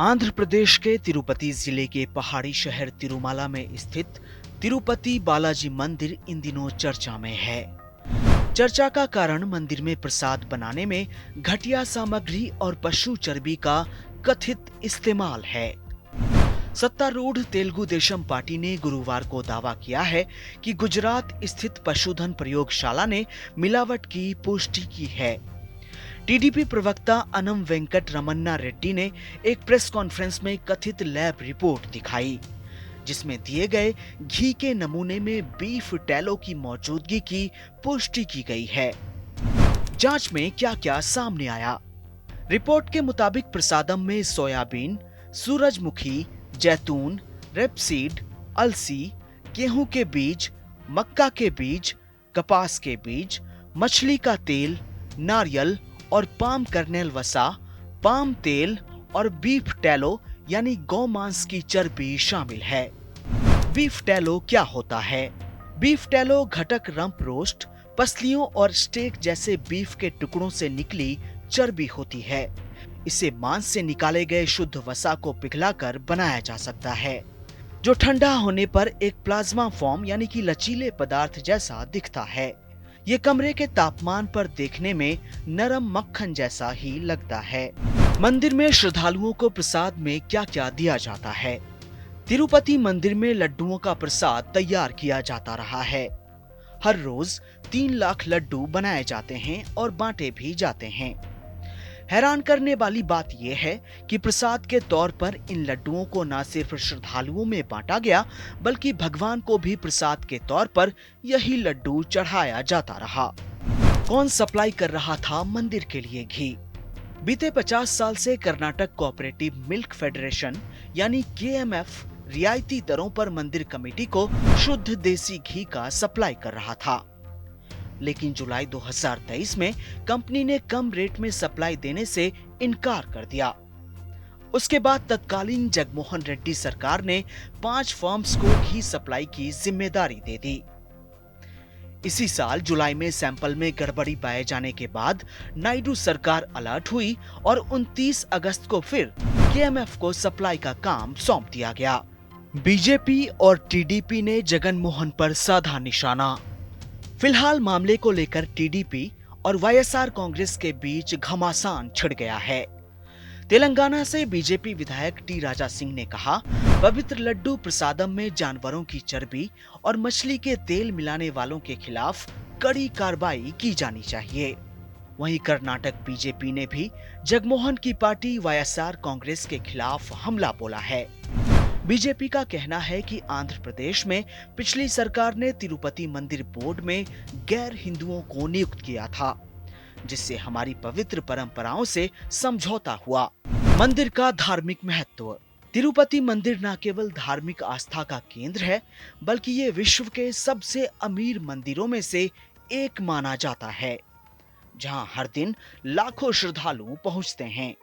आंध्र प्रदेश के तिरुपति जिले के पहाड़ी शहर तिरुमाला में स्थित तिरुपति बालाजी मंदिर इन दिनों चर्चा में है। चर्चा का कारण मंदिर में प्रसाद बनाने में घटिया सामग्री और पशु चर्बी का कथित इस्तेमाल है। सत्तारूढ़ तेलुगु देशम पार्टी ने गुरुवार को दावा किया है कि गुजरात स्थित पशुधन प्रयोगशाला ने मिलावट की पुष्टि की है। टीडीपी प्रवक्ता अनम वेंकट रमन्ना रेड्डी ने एक प्रेस कॉन्फ्रेंस में कथित लैब रिपोर्ट दिखाई, जिसमें दिए गए घी के नमूने में बीफ टैलो की मौजूदगी की पुष्टि की गई है। जांच में क्या-क्या सामने आया? रिपोर्ट के मुताबिक प्रसादम में सोयाबीन, सूरजमुखी, जैतून, रेपसीड, अलसी, गेहूं के बीज, मक्का के बीज, कपास के बीज, मछली का तेल, नारियल और पाम कर्नेल वसा, पाम तेल और बीफ टैलो यानी गौ मांस की चर्बी शामिल है। बीफ टैलो क्या होता है? बीफ टैलो घटक रंप रोस्ट, पसलियों और स्टेक जैसे बीफ के टुकड़ों से निकली चर्बी होती है। इसे मांस से निकाले गए शुद्ध वसा को पिघलाकर बनाया जा सकता है, जो ठंडा होने पर एक प्लाज्मा फॉर्म यानी कि लचीले पदार्थ जैसा दिखता है। ये कमरे के तापमान पर देखने में नरम मक्खन जैसा ही लगता है। मंदिर में श्रद्धालुओं को प्रसाद में क्या-क्या दिया जाता है? तिरुपति मंदिर में लड्डुओं का प्रसाद तैयार किया जाता रहा है। हर रोज 3 लाख लड्डू बनाए जाते हैं और बांटे भी जाते हैं। हैरान करने वाली बात यह है कि प्रसाद के तौर पर इन लड्डुओं को न सिर्फ श्रद्धालुओं में बांटा गया, बल्कि भगवान को भी प्रसाद के तौर पर यही लड्डू चढ़ाया जाता रहा। कौन सप्लाई कर रहा था मंदिर के लिए घी? बीते 50 साल से कर्नाटक कोऑपरेटिव मिल्क फेडरेशन यानी केएमएफ रियायती दरों पर मंदिर कमेटी को शुद्ध देसी घी का सप्लाई कर रहा था, लेकिन जुलाई 2023 में कंपनी ने कम रेट में सप्लाई देने से इनकार कर दिया। उसके बाद तत्कालीन जगनमोहन रेड्डी सरकार ने 5 फर्म्स को घी सप्लाई की जिम्मेदारी दे दी। इसी साल जुलाई में सैंपल में गड़बड़ी पाए जाने के बाद नायडू सरकार अलर्ट हुई और 29 अगस्त को फिर केएमएफ को सप्लाई का काम सौंप दिया गया। बीजेपी और टीडीपी ने जगनमोहन पर साधा निशाना। फिलहाल मामले को लेकर टीडीपी और वाईएसआर कांग्रेस के बीच घमासान छिड़ गया है। तेलंगाना से बीजेपी विधायक टी राजा सिंह ने कहा, पवित्र लड्डू प्रसादम में जानवरों की चर्बी और मछली के तेल मिलाने वालों के खिलाफ कड़ी कार्रवाई की जानी चाहिए। वहीं कर्नाटक बीजेपी ने भी जगनमोहन की पार्टी वाईएसआर कांग्रेस के खिलाफ हमला बोला है। बीजेपी का कहना है कि आंध्र प्रदेश में पिछली सरकार ने तिरुपति मंदिर बोर्ड में गैर हिंदुओं को नियुक्त किया था, जिससे हमारी पवित्र परंपराओं से समझौता हुआ। मंदिर का धार्मिक महत्व। तिरुपति मंदिर न केवल धार्मिक आस्था का केंद्र है, बल्कि ये विश्व के सबसे अमीर मंदिरों में से एक माना जाता है, जहां हर दिन लाखों श्रद्धालु पहुंचते हैं।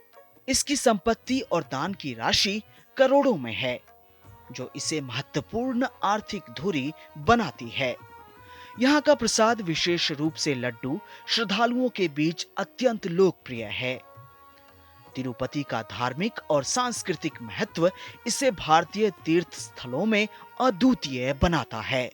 इसकी संपत्ति और दान की राशि करोड़ों में है, जो इसे महत्वपूर्ण आर्थिक धुरी बनाती है। यहाँ का प्रसाद, विशेष रूप से लड्डू, श्रद्धालुओं के बीच अत्यंत लोकप्रिय है। तिरुपति का धार्मिक और सांस्कृतिक महत्व इसे भारतीय तीर्थ स्थलों में अद्वितीय बनाता है।